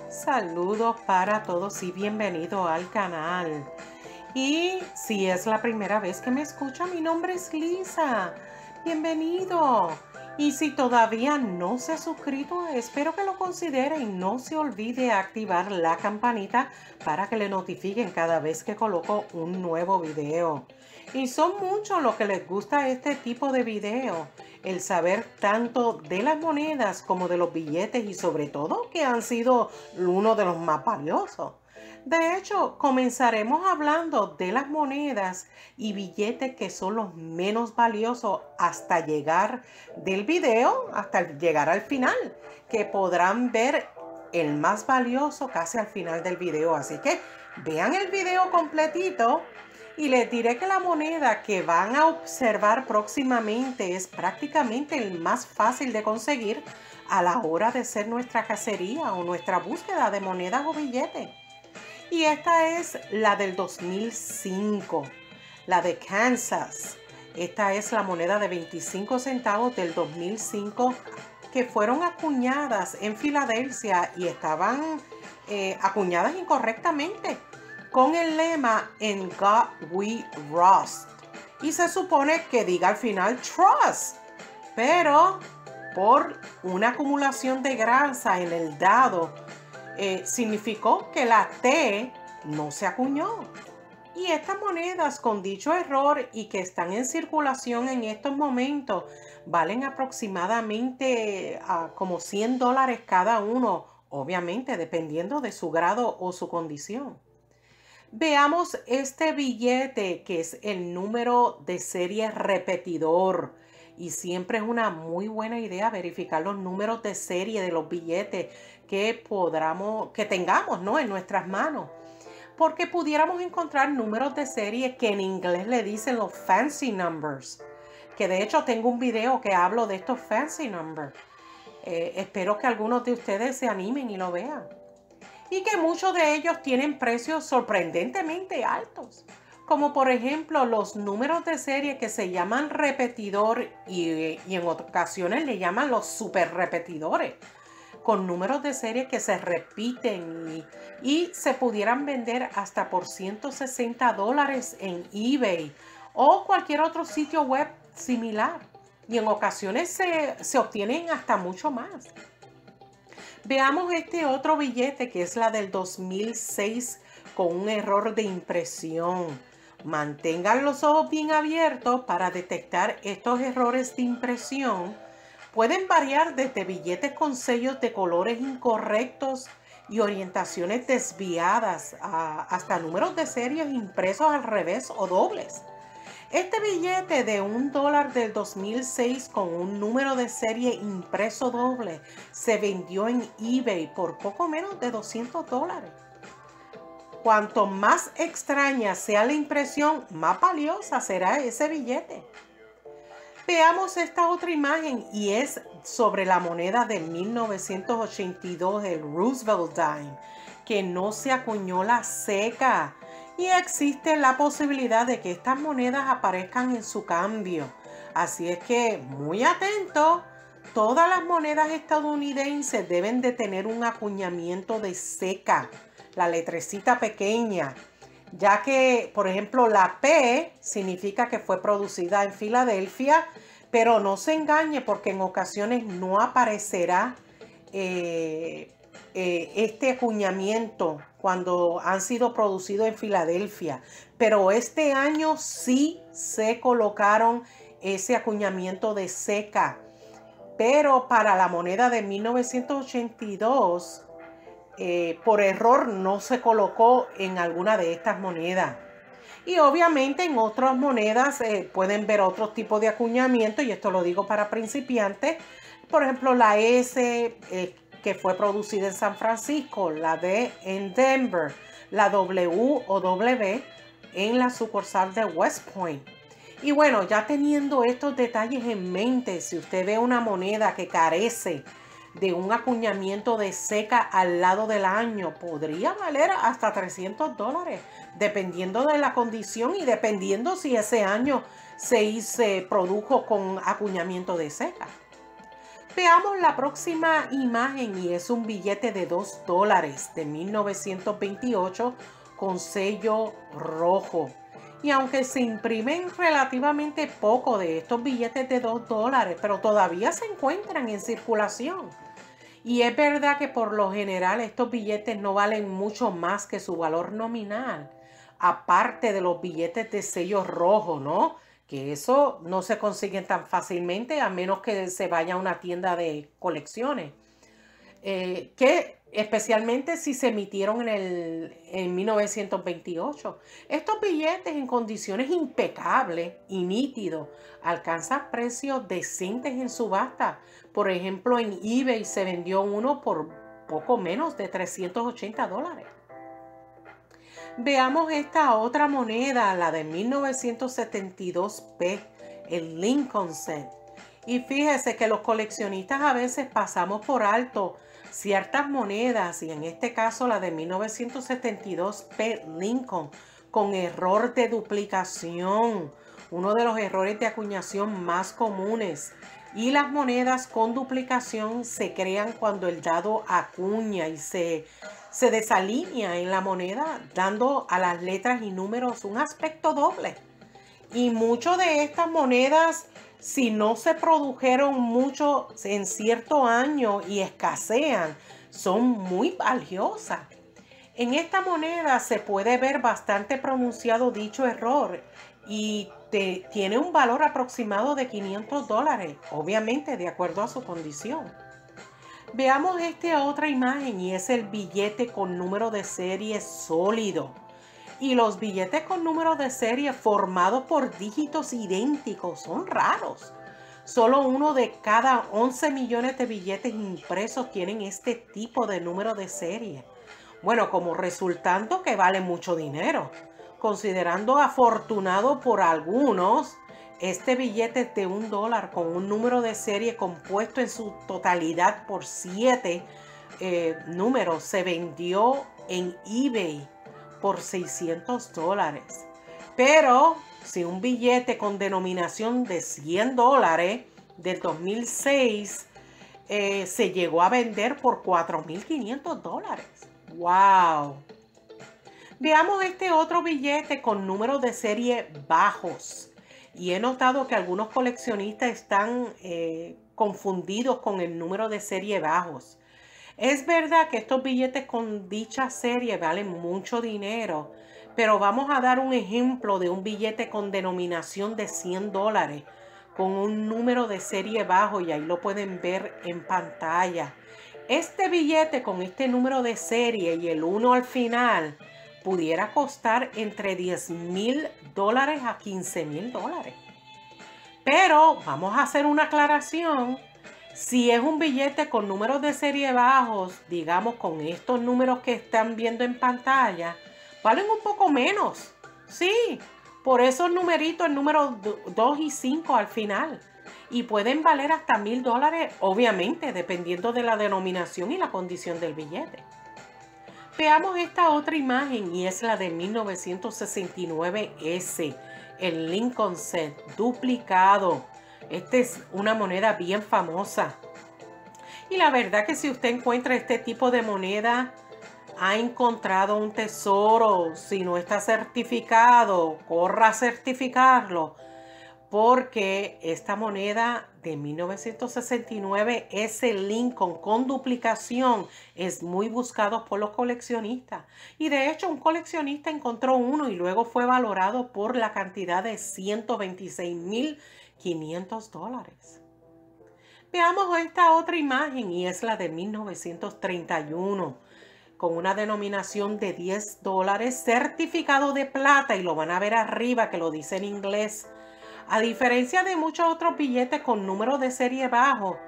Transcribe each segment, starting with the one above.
Saludos para todos y bienvenido al canal. Y si es la primera vez que me escucha, mi nombre es Lisa. Bienvenido. Y si todavía no se ha suscrito, espero que lo considere y no se olvide activar la campanita para que le notifiquen cada vez que coloco un nuevo video. Y son muchos los que les gusta este tipo de video, el saber tanto de las monedas como de los billetes y sobre todo que han sido uno de los más valiosos. De hecho, comenzaremos hablando de las monedas y billetes que son los menos valiosos hasta llegar del video, hasta llegar al final, que podrán ver el más valioso casi al final del video. Así que vean el video completito y les diré que la moneda que van a observar próximamente es prácticamente el más fácil de conseguir a la hora de hacer nuestra cacería o nuestra búsqueda de monedas o billetes. Y esta es la del 2005, la de Kansas. Esta es la moneda de 25 centavos del 2005 que fueron acuñadas en Filadelfia y estaban acuñadas incorrectamente con el lema "In God We Trust". Y se supone que diga al final "Trust", pero por una acumulación de grasa en el dado, significó que la T no se acuñó. Y estas monedas con dicho error y que están en circulación en estos momentos valen aproximadamente como $100 cada uno, obviamente dependiendo de su grado o su condición. Veamos este billete que es el número de serie repetidor. Y siempre es una muy buena idea verificar los números de serie de los billetes que tengamos, ¿no?, en nuestras manos. Porque pudiéramos encontrar números de serie que en inglés le dicen los fancy numbers. Que de hecho tengo un video que hablo de estos fancy numbers. Espero que algunos de ustedes se animen y lo vean. Y que muchos de ellos tienen precios sorprendentemente altos. Como por ejemplo los números de serie que se llaman repetidor y en ocasiones le llaman los super repetidores, con números de serie que se repiten y se pudieran vender hasta por $160 en eBay o cualquier otro sitio web similar. Y en ocasiones se obtienen hasta mucho más. Veamos este otro billete que es la del 2006 con un error de impresión. Mantengan los ojos bien abiertos para detectar estos errores de impresión. Pueden variar desde billetes con sellos de colores incorrectos y orientaciones desviadas hasta números de series impresos al revés o dobles. Este billete de $1 del 2006 con un número de serie impreso doble se vendió en eBay por poco menos de $200. Cuanto más extraña sea la impresión, más valiosa será ese billete. Veamos esta otra imagen y es sobre la moneda de 1982, el Roosevelt Dime, que no se acuñó la seca. Y existe la posibilidad de que estas monedas aparezcan en su cambio. Así es que muy atento, todas las monedas estadounidenses deben de tener un acuñamiento de seca, la letrecita pequeña, ya que por ejemplo la P significa que fue producida en Filadelfia, pero no se engañe porque en ocasiones no aparecerá este acuñamiento cuando han sido producidos en Filadelfia, pero este año sí se colocaron ese acuñamiento de seca, pero para la moneda de 1982 por error no se colocó en alguna de estas monedas. Y obviamente en otras monedas pueden ver otro tipo de acuñamiento, y esto lo digo para principiantes. Por ejemplo, la S que fue producida en San Francisco, la D en Denver, la W o W en la sucursal de West Point. Y bueno, ya teniendo estos detalles en mente, si usted ve una moneda que carece de un acuñamiento de seca al lado del año, podría valer hasta $300, dependiendo de la condición y dependiendo si ese año se produjo con acuñamiento de seca. Veamos la próxima imagen y es un billete de $2 de 1928 con sello rojo. Y aunque se imprimen relativamente poco de estos billetes de $2, pero todavía se encuentran en circulación. Y es verdad que por lo general estos billetes no valen mucho más que su valor nominal, aparte de los billetes de sello rojo, ¿no? Que eso no se consiguen tan fácilmente a menos que se vaya a una tienda de colecciones. Que especialmente si se emitieron en 1928. Estos billetes en condiciones impecables y nítidos alcanzan precios decentes en subasta. Por ejemplo, en eBay se vendió uno por poco menos de $380. Veamos esta otra moneda, la de 1972p, el Lincoln Cent. Y fíjese que los coleccionistas a veces pasamos por alto ciertas monedas, y en este caso la de 1972p Lincoln, con error de duplicación, uno de los errores de acuñación más comunes. Y las monedas con duplicación se crean cuando el dado acuña y se desalinea en la moneda, dando a las letras y números un aspecto doble. Y muchas de estas monedas, si no se produjeron mucho en cierto año y escasean, son muy valiosas. En esta moneda se puede ver bastante pronunciado dicho error y tiene un valor aproximado de $500, obviamente de acuerdo a su condición. Veamos esta otra imagen y es el billete con número de serie sólido. Y los billetes con número de serie formados por dígitos idénticos son raros. Solo uno de cada 11 millones de billetes impresos tienen este tipo de número de serie. Bueno, como resultando que vale mucho dinero. Considerando afortunado por algunos, este billete de $1 con un número de serie compuesto en su totalidad por 7 números se vendió en eBay por $600. Pero si un billete con denominación de $100 del 2006 se llegó a vender por $4,500. ¡Wow! Veamos este otro billete con números de serie bajos. Y he notado que algunos coleccionistas están confundidos con el número de serie bajos. Es verdad que estos billetes con dicha serie valen mucho dinero, pero vamos a dar un ejemplo de un billete con denominación de $100 con un número de serie bajo y ahí lo pueden ver en pantalla. Este billete con este número de serie y el 1 al final pudiera costar entre $10,000 a $15,000. Pero vamos a hacer una aclaración. Si es un billete con números de serie bajos, digamos con estos números que están viendo en pantalla, valen un poco menos. Sí, por esos numeritos, el número 2 y 5 al final. Y pueden valer hasta $1,000, obviamente, dependiendo de la denominación y la condición del billete. Veamos esta otra imagen y es la de 1969S, el Lincoln Cent duplicado. Esta es una moneda bien famosa. Y la verdad que si usted encuentra este tipo de moneda, ha encontrado un tesoro. Si no está certificado, corra a certificarlo. Porque esta moneda de 1969, ese Lincoln con duplicación, es muy buscado por los coleccionistas. Y de hecho un coleccionista encontró uno y luego fue valorado por la cantidad de $126,500. Veamos esta otra imagen y es la de 1931 con una denominación de $10, certificado de plata, y lo van a ver arriba que lo dice en inglés. A diferencia de muchos otros billetes con número de serie bajo,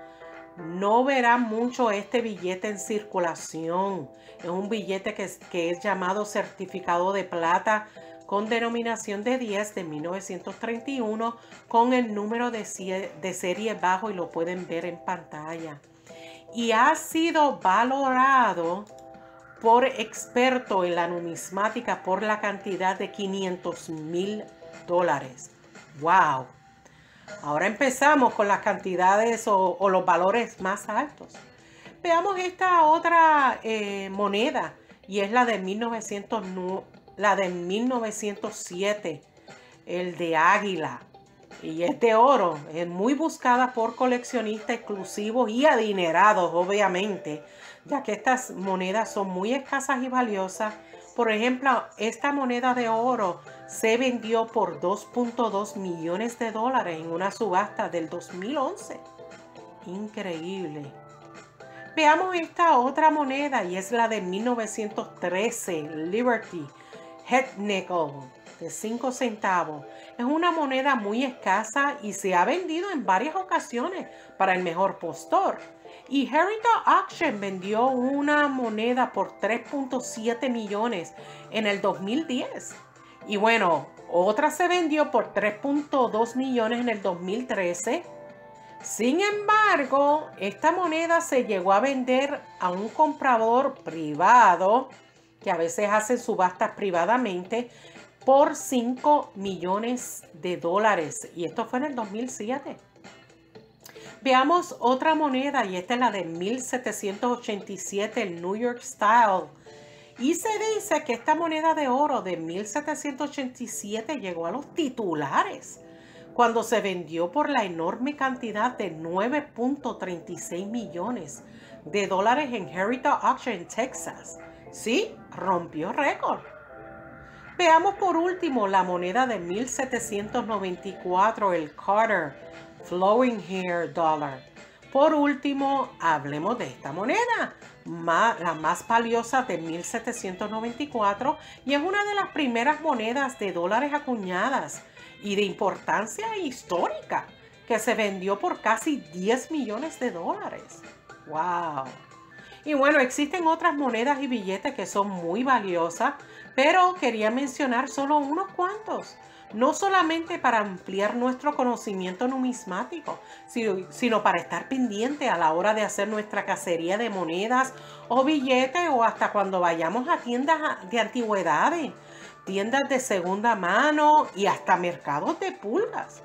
no verán mucho este billete en circulación. Es un billete que es llamado certificado de plata con denominación de 10 de 1931 con el número de serie bajo y lo pueden ver en pantalla. Y ha sido valorado por expertos en la numismática por la cantidad de $500,000. ¡Wow! Ahora empezamos con las cantidades o los valores más altos. Veamos esta otra moneda y es la de 1907, el de águila. Y es de oro, es muy buscada por coleccionistas exclusivos y adinerados, obviamente, ya que estas monedas son muy escasas y valiosas. Por ejemplo, esta moneda de oro se vendió por $2.2 millones en una subasta del 2011. Increíble. Veamos esta otra moneda y es la de 1913, Liberty Head Nickel, de 5 centavos. Es una moneda muy escasa y se ha vendido en varias ocasiones para el mejor postor. Y Heritage Auction vendió una moneda por 3.7 millones en el 2010. Y bueno, otra se vendió por 3.2 millones en el 2013. Sin embargo, esta moneda se llegó a vender a un comprador privado, que a veces hace subastas privadamente, por $5 millones. Y esto fue en el 2007. Veamos otra moneda y esta es la de 1787, el New York Style. Y se dice que esta moneda de oro de 1787 llegó a los titulares cuando se vendió por la enorme cantidad de $9.36 millones en Heritage Auction en Texas. Sí, rompió récord. Veamos por último la moneda de 1794, el Carter Flowing Hair Dollar. Por último, hablemos de esta moneda, la más valiosa de 1794, y es una de las primeras monedas de dólares acuñadas y de importancia histórica, que se vendió por casi $10 millones. ¡Wow! Y bueno, existen otras monedas y billetes que son muy valiosas, pero quería mencionar solo unos cuantos. No solamente para ampliar nuestro conocimiento numismático, sino para estar pendiente a la hora de hacer nuestra cacería de monedas o billetes o hasta cuando vayamos a tiendas de antigüedades, tiendas de segunda mano y hasta mercados de pulgas.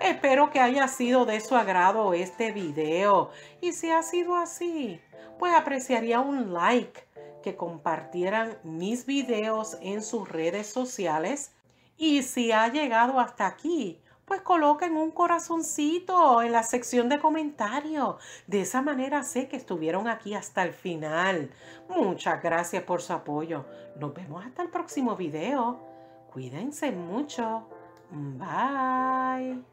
Espero que haya sido de su agrado este video y si ha sido así, pues apreciaría un like, que compartieran mis videos en sus redes sociales. Y si ha llegado hasta aquí, pues coloquen un corazoncito en la sección de comentarios. De esa manera sé que estuvieron aquí hasta el final. Muchas gracias por su apoyo. Nos vemos hasta el próximo video. Cuídense mucho. Bye.